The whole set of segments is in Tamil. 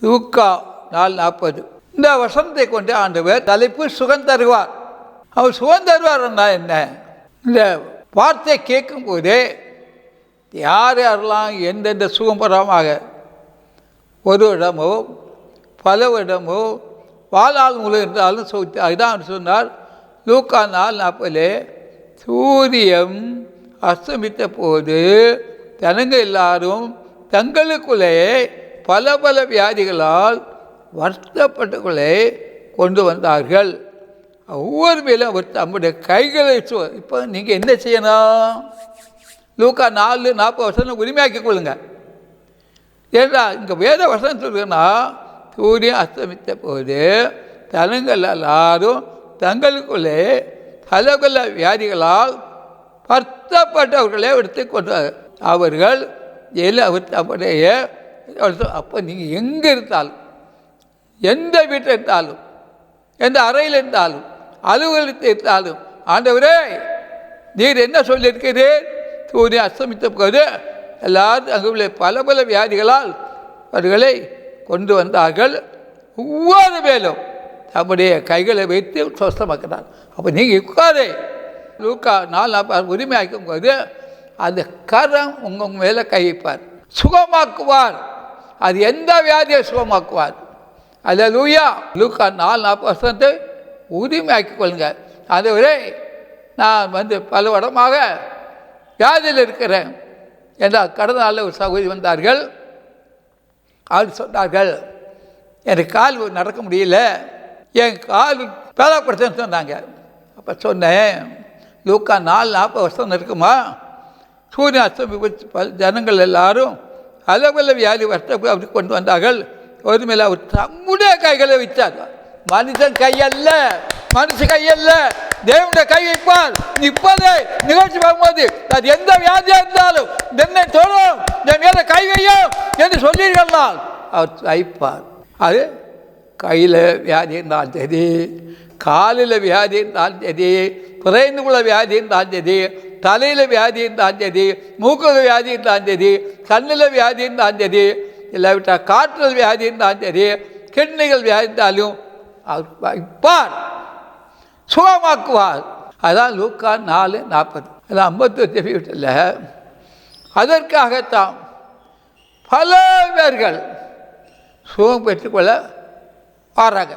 லூக்கா 4:40. இந்த வசனத்தை கொண்டு ஆண்டவர் தலைப்பு சுகம் தருவார். அவர் சுகம் தருவார்னா என்ன? இந்த வார்த்தை கேட்கும் போதே யார் யாரெல்லாம் எந்தெந்த சுகம் பெறாமாக ஒரு இடமோ பல இடமோ வாழ்நாள் முழு இருந்தாலும் அதுதான் சொன்னார். லூக்கா 4:40 சூரியன் அஸ்தமித்த போது ஜனங்க எல்லாரும் தங்களுக்குள்ளே பல பல வியாதிகளால் வருத்தப்பட்டுக்குள்ளே கொண்டு வந்தார்கள். ஒவ்வொரு மேலும் அவர் தம்முடைய கைகளை இப்போ நீங்கள் என்ன செய்யணும்? லூக்கா 4:40 உரிமையாக்கிக் கொள்ளுங்க. ஏன்னா இங்கே வேத வசனம் சொல்லுங்கன்னா சூரியன் அஸ்தமித்த போது ஜனங்கள் எல்லாரும் தங்களுக்குள்ளே பல பல வியாதிகளால் வருத்தப்பட்டவர்களே எடுத்து கொண்டார். அவர்கள் அவர் தம்முடைய அப்போ நீங்கள் எங்கே இருந்தாலும், எந்த வீட்டில் இருந்தாலும், எந்த அறையில் இருந்தாலும், அலுவலகத்தில் இருந்தாலும், ஆண்டவரே நீர் என்ன சொல்லியிருக்கிறீர்? சூரியன் அஸ்தமித்த போது எல்லாரும் அங்குள்ள பல பல வியாதிகளால் அவர்களை கொண்டு வந்தார்கள். ஒவ்வொரு மேலும் தம்முடைய கைகளை வைத்து சுத்தமாக்கினார். அப்போ நீங்கள் உட்காரு லூக்கா 4:40 உரிமையாக்கும் போது அந்த கரம் உங்கள் மேலே கை வைப்பார், சுகமாக்குவார். அது எந்த வியாதியை சுகமாக்குவார். அல்லேலூயா. லூக்கா 4:40 உரிமையாக்கிக் கொள்ளுங்க. அதுவரை நான் பல இடமாக வியாதியில் இருக்கிறேன் என்றால் கடந்த நாளில் ஒரு சகோதரி வந்தார்கள். அவர் சொன்னார்கள், எனக்கு கால் நடக்க முடியல, என் கால் பேதப்படுத்தன்னு சொன்னாங்க. அப்போ சொன்னேன், லூக்கா 4:40 இருக்குமா? சூரியன் அஸ்தமி ஜனங்கள் எல்லாரும் அளவில் வியாதி வருஷம் அப்படி கொண்டு வந்தார்கள். ஒரு மேலே அவர் தம்முடைய கைகளை வைத்தார். மனுஷன் கையல்ல, மனுஷ கையல்ல, தேவனுடைய கை வைப்பார். இப்போதே நிகழ்ச்சி பார்க்கும்போது அது எந்த வியாதியாக இருந்தாலும் என்னை தோணும், என் மேலே கை வையும் என்று சொல்லியிருக்கலாம், அவர் வைப்பார். அது கையில் வியாதி இருந்தாலும் சரி, காலில் வியாதி இருந்தாலும் சரி, பிறந்துக்குள்ள வியாதி இருந்தாலும் சரி, தலையில் வியாதி இருந்தாலும் சரி, மூக்கில் வியாதி இருந்தாலும் சரி, கண்ணில் வியாதி இருந்தாலும் சரி, இல்லாவிட்டால் காற்றில் வியாதி இருந்தாலும் சரி, கிட்னிகள் வியாதி இருந்தாலும் அவர் வைப்பார், சுகமாக்குவார். அதான் லூக்கா 4:40. அதான் 51 வீட்டில் அதற்காகத்தான் பல பேர்கள் சுகம் பெற்றுக்கொள்ள வராங்க.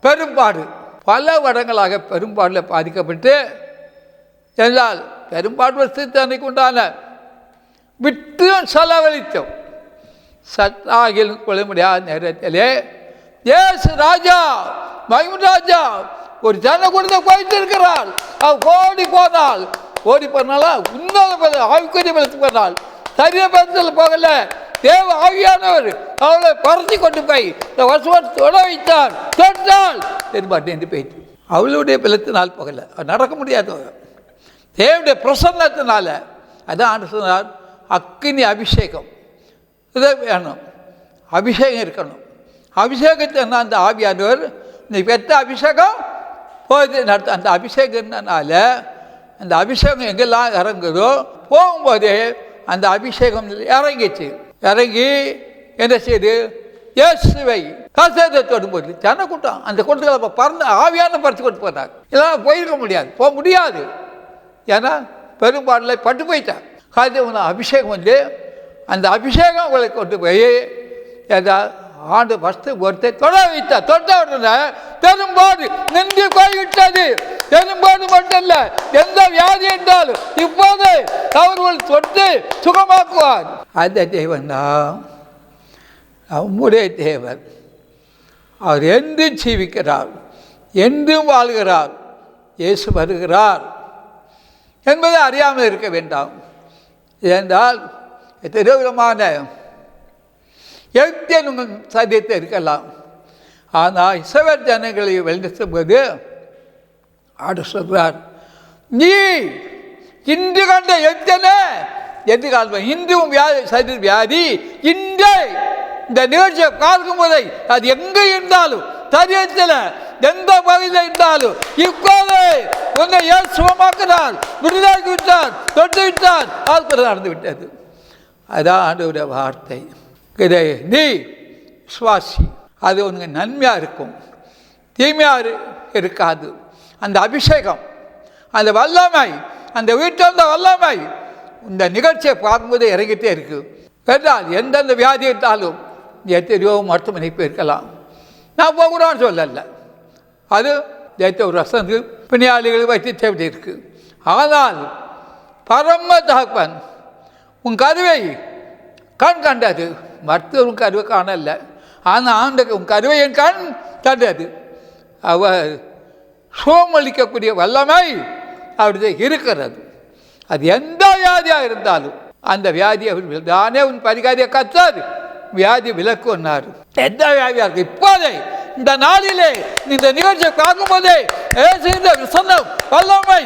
பெரும்பாடு பல வருடங்களாக பெரும்பாடில் பாதிக்கப்பட்டு என்றால் பெரும்பாடு வருஷத்தன்னைக்கு உண்டான விட்டும் செலவழித்தோம். சட்டாகில் கொள்ள முடியாத நேரத்திலே இயேசு ராஜா, மகிமை ராஜா ஒரு ஜன கொடுத்த போய்த்திருக்கிறாள். அவள் ஓடி போனால், ஓடி போனால உன்னத ஆவிக்குரிய பலத்துக்கு போனால், சரிய பலத்தில் போகல, தேவ ஆவியானவர் அவளை பறத்தி கொண்டு போய் இந்த வருஷம் தொட வைத்தார். தொட்டால் தெருபாட்டு என்று போயிட்டு அவளுடைய பலத்தினால் போகல, நடக்க முடியாது. தேவனுடைய பிரசன்னத்தினால அதான் ஆண்டு சொன்னார், அக்கினி அபிஷேகம் இதை வேணும், அபிஷேகம் இருக்கணும். அபிஷேகத்தை அந்த ஆவியானவர் நீ பெற்ற அபிஷேகம் போது நடத்த. அந்த அபிஷேகத்தினால அந்த அபிஷேகம் எங்கெல்லாம் இறங்குதோ போகும்போதே அந்த அபிஷேகம் இறங்கிச்சு. இறங்கி என்ன செய்யுது? இயேசுவை கசேதை தொடும்போது ஜன கூட்டம் அந்த கூட்டத்தில் பறந்து ஆவியான பறித்து கொண்டு போனாங்க. இதெல்லாம் போயிருக்க முடியாது, போக முடியாது. ஏன்னா பெரும்பாடில் பட்டு போயிட்டான். அபிஷேகம் அந்த அபிஷேகம் உங்களை கொண்டு போய் ஏதாவது ஆண்டு ஃபஸ்ட்டு ஒருத்தர் தொட வைத்தார். தொட்ட உடனே பெரும்பாடு நின்று போய்விட்டது. பெரும்பாடு மட்டும் இல்லை, எந்த வியாதி என்றாலும் இப்போது அவர்கள் தொட்டு சுகமாக்குவார். அந்த தேவன் தான் நம்முடைய தேவன். அவர் என்றும் ஜீவிக்கிறார், என்றும் வாழ்கிறார். இயேசு வருகிறார் என்பதை அறியாமல் இருக்க வேண்டாம். ஏனென்றால் எத்தனையோ விதமான எழுத்தியல் உங்கள் சத்தியத்தை இருக்கலாம். ஆனால் இஸ்ரவேல் ஜனங்களை வழிநடத்தும்போது ஆடு சொல்கிறார், நீ இன்று கண்ட எழுத்தனே என்று காண்பேன். இன்றும் வியாதி சரி வியாதி இன்றே இந்த நிகழ்ச்சியை பார்க்கும் போதை அது எங்கே இருந்தாலும் சரீரத்தில் எந்த பகுதியில் இருந்தாலும் இப்போது உன்னை ஏன் சுகமாக்கினார், விடுதலாக்கி விட்டார், தொட்டு விட்டார், அது நடந்து விட்டது. அதான் ஆண்டவருடைய வார்த்தை. இதை நீ விசுவாசி. அது உனக்கு நன்மையாக இருக்கும், தீமையாக இருக்காது. அந்த அபிஷேகம், அந்த வல்லமை, அந்த வீட்டில் இருந்த வல்லமை இந்த நிகழ்ச்சியை பார்க்கும்போது இறங்கிட்டே இருக்கு. என்றால் எந்தெந்த வியாதி இருந்தாலும் எத்தனையோ மருத்துவமனைக்கு போயிருக்கலாம். நான் போகக்கூடாதுன்னு சொல்லலை, அது ஒரு வசந்து பிணியாளிகள் வைத்து தேவை இருக்கு. ஆனால் பரம தகப்பன் உன் கருவை கண்டது, மருத்துவர் உன் கருவை காணல, ஆனால் ஆண்டுக்கு உன் கருவை என் கண் கண்டது. அவர் சோமளிக்கக்கூடிய வல்லமை அவருடைய இருக்கிறது. அது எந்த வியாதியாக இருந்தாலும் அந்த வியாதியை தானே உன் பரிகாரியை கத்தாது, வியாதி விலக்குன்னார். எந்த வியாதியாக இருக்கு இப்போதே இந்த நாளிலே இந்த நிகழ்ச்சியை பார்க்கும்போதே வல்லமை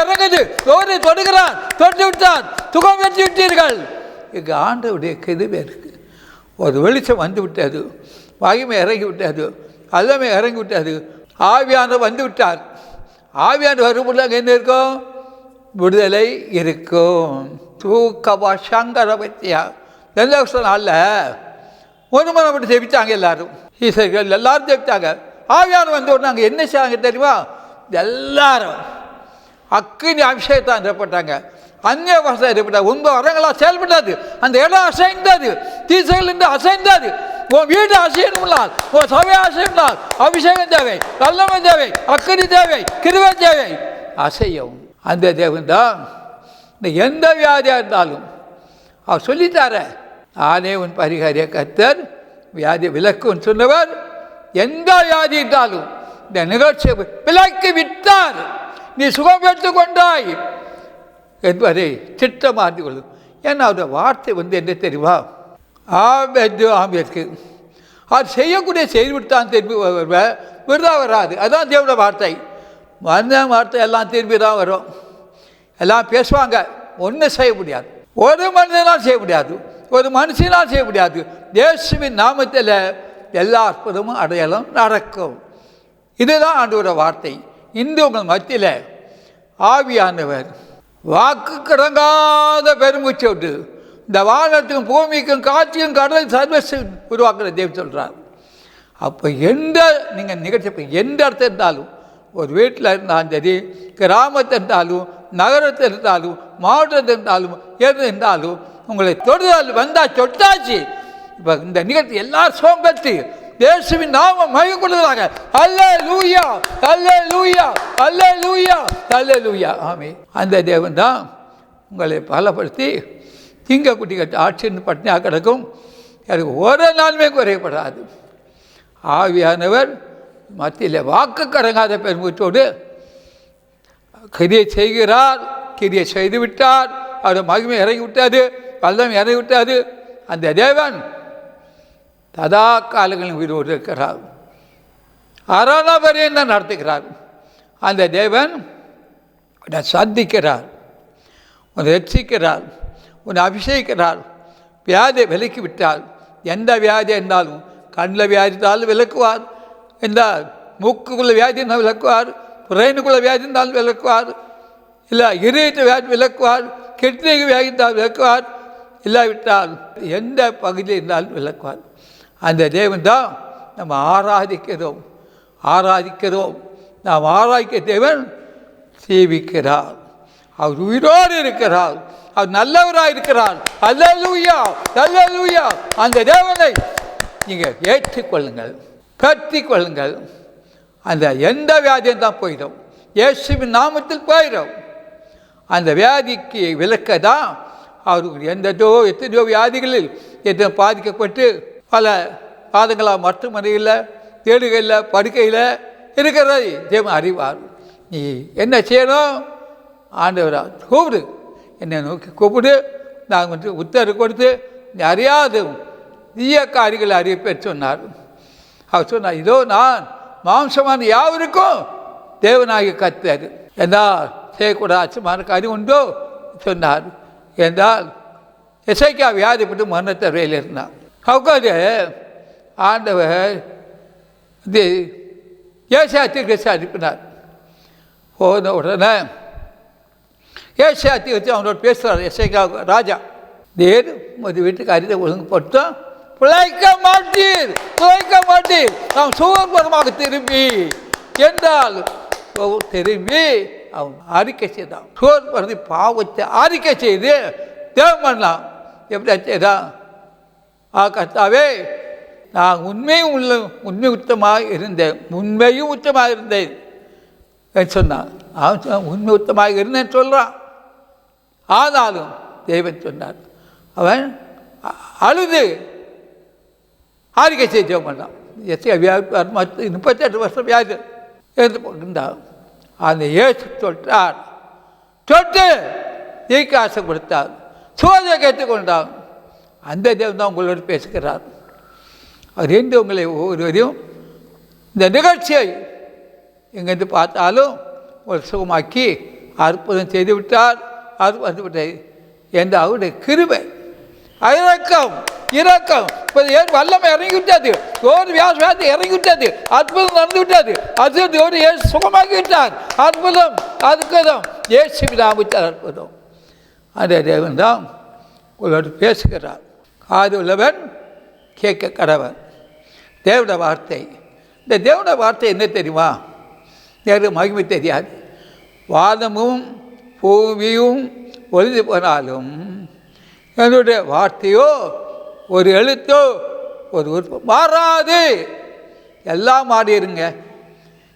இறங்குது. ஒவ்வொரு தொடுகிறார், தொட்டு விட்டார், துகம் வெட்டி விட்டீர்கள். இங்கு ஆண்டவுடைய கிருபை இருக்கு. ஒரு வெளிச்சம் வந்து விட்டது, மகிமை இறங்கி விட்டது, வல்லமை இறங்கி விட்டது. ஆவியானவர் வந்து விட்டார். ஆவியானவர் வரும்போது அங்கே என்ன இருக்கும்? விடுதலை இருக்கும். தூக்கவா சங்கர பத்தியா எந்த நாளில் ஒரு முறை மட்டும் ஜெபித்தாங்க எல்லாரும், ஈஸ்வர்கள் எல்லாரும் ஜெபித்தாங்க. ஆவியானவர் வந்து உடனே அங்கே என்ன செய்வாங்க தெரியுமா? எல்லாரும் அக்கினி அபிஷேகத்தான் நிரப்பட்டாங்க, அந்நிய பாஷை நிரப்பட்டாங்க. 9 வரங்களாக செயல்பட்டாது. அந்த இடம் அசைந்தது, தீசைகள் இருந்து அசைந்தது. உன் வீடு அசையணும்னால், உன் சபை அசையணும்னால் அபிஷேகம் தேவை, வல்லமை தேவை, அக்கினி தேவை, கிருபை தேவை. அசையும் அந்த தேவன் தான். எந்த வியாதியாக இருந்தாலும் அவர் சொல்லித்தார, ஆனே உன் பரிகாரிய கர்த்தர், வியாதி விலக்குன்னு சொன்னவர். எந்த வியாதி இருந்தாலும் இந்த நிகழ்ச்சியை விலக்கி விட்டார். நீ சுகம் பெற்றுக் கொண்டாய் என்பதை திட்டமாற்றி கொள்ளும். ஏன்னா அவருடைய வார்த்தை வந்து என்ன தெரியுமா? ஆமெது ஆமெற்கு அது செய்யக்கூடிய செய்துவிட்டான் திரும்பி விருதாக வராது. அதுதான் தேவனுடைய வார்த்தை. வந்த வார்த்தை எல்லாம் திரும்பி தான் வரும். எல்லாம் பேசுவாங்க, ஒன்றும் செய்ய முடியாது. ஒரு மனிதனால் செய்ய முடியாது, ஒரு மனுஷனால் செய்ய முடியாது. இயேசுவின் நாமத்தில் எல்லா அற்புதமும் அடையாளம் நடக்கும். இதுதான் ஆண்டவருடைய வார்த்தை. இன்று உங்கள் மத்தியில் ஆவியானவர் வாக்கு கடங்காத பெருமூச்சு விட்டு இந்த வானத்துக்கும் பூமிக்கும் காட்சியும் கடல் சர்வஸ் உருவாக்குற தேவன் சொல்கிறார். அப்போ எந்த நீங்கள் நிகழ்ச்சி எந்த இடத்துல இருந்தாலும், ஒரு வீட்டில் இருந்தாலும் சரி, கிராமத்தில் இருந்தாலும், நகரத்தில் இருந்தாலும், மாவட்டத்தில் இருந்தாலும், எது இருந்தாலும் உங்களை தொடுதல் வந்தால் சொட்டாச்சு. இப்போ இந்த நிகழ்ச்சி எல்லாரும் சோம்பெற்று இயேசுவின் நாமம் மகிமை கொள்ளுகிறாங்க. அல்லேலூயா, அல்லேலூயா, அல்லேலூயா, அல்லேலூயா. ஆமே. அந்த தேவன் தான் உங்களை பலப்படுத்தி திங்கக்குட்டி கட்டி ஆட்சின்னு பட்டினியாக கிடக்கும். எனக்கு ஒரு நாளுமே குறையப்படாது. ஆவியானவர் மத்தியில் வாக்கு கடங்காத பெருமூச்சோடு கிரியை செய்கிறார். கிரியை செய்து விட்டார். அவருடைய மகிமை இறங்கி விட்டாது, வல்லமை இறங்கி விட்டாது. அந்த தேவன் சதா காலங்களில் உயிரோடு இருக்கிறார். அரணபரியம் தான் நடத்துகிறார். அந்த தேவன் உன்னை சந்திக்கிறார், உன்னை ரட்சிக்கிறார், உன்னை அபிஷேகிக்கிறார். வியாதியை விலக்கி விட்டால், எந்த வியாதி இருந்தாலும், கண்ணில் வியாதி இருந்தாலும் விலக்குவார், இந்த மூக்குக்குள்ள வியாதி இருந்தாலும் விலக்குவார், பிரெயினுக்குள்ள வியாதி இருந்தாலும் விலக்குவார், இல்லை இதயத்தை வியாதி விலக்குவார், கிட்னிக்கு வியாதி இருந்தால் விலக்குவார், இல்லாவிட்டால் எந்த பகுதியில் இருந்தாலும் விலக்குவார். அந்த தேவன் தான் நம்ம ஆராதிக்கிறோம். நாம் ஆராதிக்க தேவன் சேவிக்கிறார். அவர் உயிரோடு இருக்கிறார். அவர் நல்லவராக இருக்கிறார். அல்லேலூயா, அல்லேலூயா. அந்த தேவனை நீங்கள் ஏற்றுக்கொள்ளுங்கள், கற்றிக் கொள்ளுங்கள். அந்த எந்த வியாதியும் தான் போயிடும், இயேசுவின் நாமத்தில் போயிடும். அந்த வியாதிக்கு விலக்க தான் அவருக்கு எத்தனையோ வியாதிகளில் எத்தனை பாதிக்கப்பட்டு பல பாதங்களாக மருத்துவமனையில், தேடுகையில், படுக்கையில் இருக்கிறதை தேவன் அறிவார். நீ என்ன செய்யணும்? ஆண்டவரா கூப்பிடு, என்னை நோக்கி கூப்பிடு, நாங்கள் வந்து உத்தரவு கொடுத்து நீ அறியாத தீய காரியங்களை அறிவிப்பேன் சொன்னார். அவர் சொன்னார், இதோ நான் மாம்சமான யாவருக்கும் தேவனாகி கர்த்தர், என்றால் செய்யக்கூடாத அச்சமான காரியம் உண்டோ சொன்னார். என்றால் எசேக்கியா வியாதிப்பட்டு மரணத்தை வரையில் இருந்தான். அவக்காது ஆண்டவர் இது ஏசாயா தீர்க்கதரிசி அனுப்பினார். போன உடனே ஏசாயா தீர்க்கதரிசி அவனோட பேசுகிறார். எசேக்கியா ராஜா, தேர் ஒரு வீட்டுக்கு அரிதை ஒழுங்கு போட்டோம், பிழைக்க மாட்டீர் நாம் சுகபரமாக திரும்பி என்றால் திரும்பி அவன் அறிக்கை செய்தான். சுகபரதி பாவத்தை அறிக்கை செய்து தேவம் பண்ணலாம். எப்படி செய்தான்? கர்த்தாவே, நான் உண்மை உத்தமாக இருந்தேன் சொன்னான். அவன் உண்மை உத்தமாக இருந்தேன்னு சொல்கிறான். ஆனாலும் தெய்வம் சொன்னார். அவன் அழுது அறிக்கை செய்ய பண்ணான். 38 வருஷம் வியாதி இருந்து போகின்றான். அந்த இயேசு தொட்டார். தொட்டு நீக்க ஆசைப்படுத்தார். சோதனை கேட்டுக்கொண்டான். அந்த தேவன் தான் உங்களோடு பேசுகிறார். அவர் என்று உங்களை ஒவ்வொருவரையும் இந்த நிகழ்ச்சியை எங்கேருந்து பார்த்தாலும் ஒரு சுகமாக்கி அற்புதம் செய்து விட்டார். அற்புதத்தை என்ற அவருடைய கிருபை, இரக்கம் ஏன் வல்லமை இறங்கிவிட்டது. ஒரு வியாதி இறங்கிவிட்டது. அற்புதம் நடந்து விட்டது. அது ஏசு சுகமாக்கி விட்டார். அற்புதம் இயேசு நாமத்தில் அற்புதம். அந்த தேவன் தான் உங்களோடு பேசுகிறார். காது உள்ளவன் கேட்க கடவன். தேவனுடைய வார்த்தை. இந்த தேவனுடைய வார்த்தை என்ன தெரியுமா? எனக்கு மகிமை தெரியாது. வானமும் பூமியும் ஒளிந்து போனாலும் என்னுடைய வார்த்தையோ ஒரு எழுத்தோ ஒரு மாறாது. எல்லாம் மாறிடுங்க.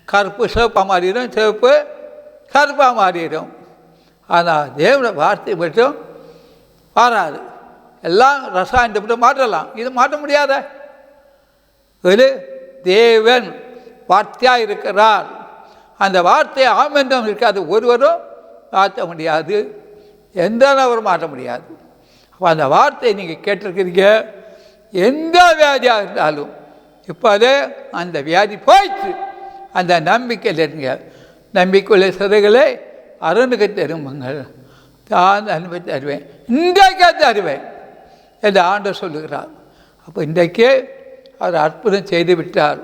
கருப்பு சிவப்பாக மாறிடும், சிவப்பு கருப்பாக மாறிடும். ஆனால் தேவனுடைய வார்த்தை மட்டும் மாறாது. எல்லாம் ரசாயனத்தை மட்டும் மாற்றலாம். இது மாற்ற முடியாத ஒரு தேவன் வார்த்தையாக இருக்கிறார். அந்த வார்த்தையை ஆமென்றும் இருக்காது. ஒருவரும் மாற்ற முடியாது. எந்த நபரும் மாற்ற முடியாது. அப்போ அந்த வார்த்தையை நீங்கள் கேட்டிருக்கிறீங்க. எந்த வியாதியாக இருந்தாலும் இப்போதே அந்த வியாதி போயிடுச்சு. அந்த நம்பிக்கையில் இருங்க. நம்பிக்கையுள்ள சிறைகளை அரணுக்கு தரும்புங்கள். தான் அனுப்பி தருவேன், இன்றைக்கே தருவேன் என்று ஆண்டவர் சொல்லுகிறார். அப்போ இன்றைக்கே அவர் அற்புதம் செய்து விட்டார்,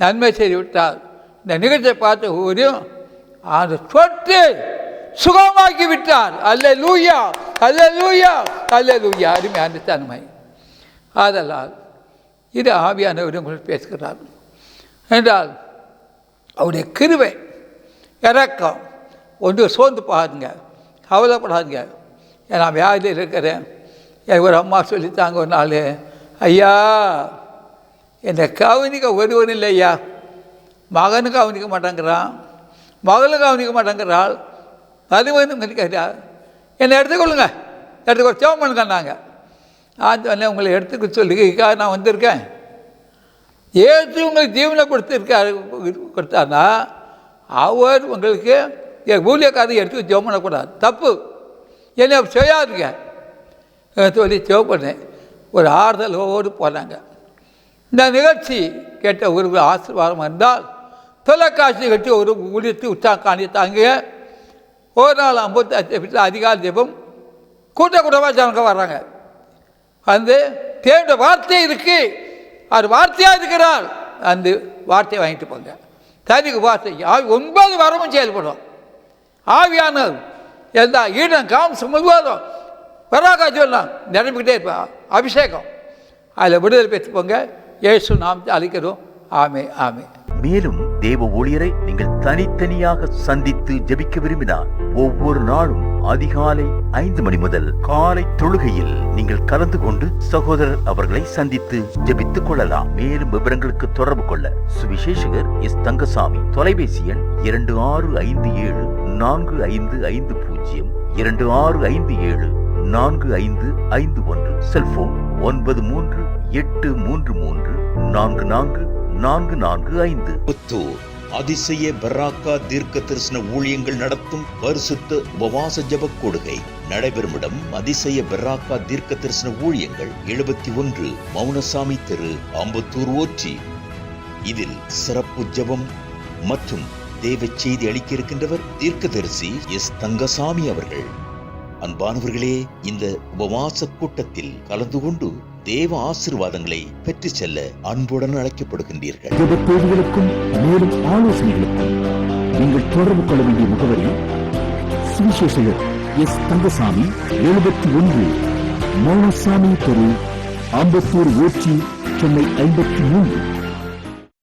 நன்மை செய்து விட்டார். இந்த நிகழ்ச்சியை பார்த்த ஊரையும் ஆண்டவர் தொட்டு சுகமாக்கி விட்டார். அல்லேலூயா, அல்லேலூயா, அல்லேலூயா. அருமையான தன்மை. ஆதலால் இது ஆவியானவர் உங்களுக்கு பேசுகிறார் என்றால் அவருடைய கிருபை, இரக்கம். ஒன்று சோர்ந்து பாருங்க, கவலைப்படாதுங்க. நான் வியாதியில் இருக்கிறேன். ஒரு அம்மா சொல்லித்தாங்க ஒரு நாள், ஐயா என்னை கவனிக்க ஒருவன் இல்லை ஐயா. மகனுக்கு கவனிக்க மாட்டேங்கிறான், மகளுக்கு கவனிக்க மாட்டேங்கிறாள். அது வந்து கேட்டா என்னை எடுத்துக்கொள்ளுங்க, எடுத்துக்கொள்ள சேவம் பண்ணுங்கன்னாங்க. நான் சொன்னேன், உங்களை எடுத்துக்க சொல்லிக்காக நான் வந்திருக்கேன். ஏற்று உங்களுக்கு ஜீவனை கொடுத்தாருன்னா அவர் உங்களுக்கு ஊழியக்காரரை எடுத்து ஜெபம் பண்ணக்கூடாது, தப்பு. என்னை செய்யாதுங்க சொல்லி ஜெபம் பண்ணேன். ஒரு ஆறுதலோடு போனாங்க. இந்த நிகழ்ச்சி கேட்ட ஒரு ஆசீர்வாதம் இருந்தால் தொலைக்காட்சி கட்டி ஒரு ஊழியத்து காணித்தாங்க. ஒரு நாள் 55 வீட்டில் அதிகாலை ஜெபம் கூட்டமாக ஜனங்க வர்றாங்க. அந்த தேவனுடைய வார்த்தை இருக்குது, அவர் வார்த்தையாக இருக்கிறார். அந்த வார்த்தையை வாங்கிட்டு போங்க. தனிக்கு வார்த்தை 9 வாரமும் செயல்படும். ஆவியானவர் எல்லா ஈடம் காம்சம் முழுவதும் வராக சொல்லலாம் நிரம்பிக்கிட்டே இருப்பேன். அபிஷேகம் அதில் விடுதலை பெற்றுப்போங்க. இயேசு நாமத்தை அழைக்கிறோம். ஆமே, ஆமே. மேலும் தேவ ஊழியரை நீங்கள் தனித்தனியாக சந்தித்து ஜெபிக்க விரும்பினார் ஒவ்வொரு நாளும் அதிகாலை 5 மணி முதல் காலை தொழுகையில் நீங்கள் கலந்து கொண்டு சகோதரர் அவர்களை சந்தித்து ஜெபித்துக் கொள்ளலாம். மேலும் விவரங்களுக்கு தொடர்பு கொள்ள சுவிசேஷகர் எஸ் தங்கசாமி, தொலைபேசி எண் 26574550, 26574551, செல்போன் 9383344445. புத்தூர் அதிசய பராக்கா தீர்க்க தரிசன ஊழியங்கள் நடத்தும் பரிசுத்த உபவாச ஜெப கொடுகை நடைபெறும் இடம் அதிசய பராக்கா தீர்க்க தரிசன ஊழியங்கள் 71 மௌனசாமி தெரு, ஆம்பத்தூர் ஓச்சி. இதில் சிறப்பு ஜெபம் மற்றும் தேவ செய்தி அளிக்க இருக்கின்றவர் தீர்க்கதரிசி எஸ் தங்கசாமி அவர்கள். அன்பானவர்களே, இந்த உபவாச கூட்டத்தில் கலந்து கொண்டு தேவ ஆசீர்வாதங்களை பெற்று செல்ல அன்புடன் அழைக்கப்படுகின்றீர்கள். தேவைகளுக்கும் மேலும் ஆலோசனைகளுக்கும் நீங்கள் தொடர்பு கொள்ள வேண்டிய முகவரி சுவிசேஷகர் எஸ் தங்கசாமி, 71 மௌனசாமி தெரு, ஆம்பத்தூர் ஊர்ச்சி, சென்னை 53.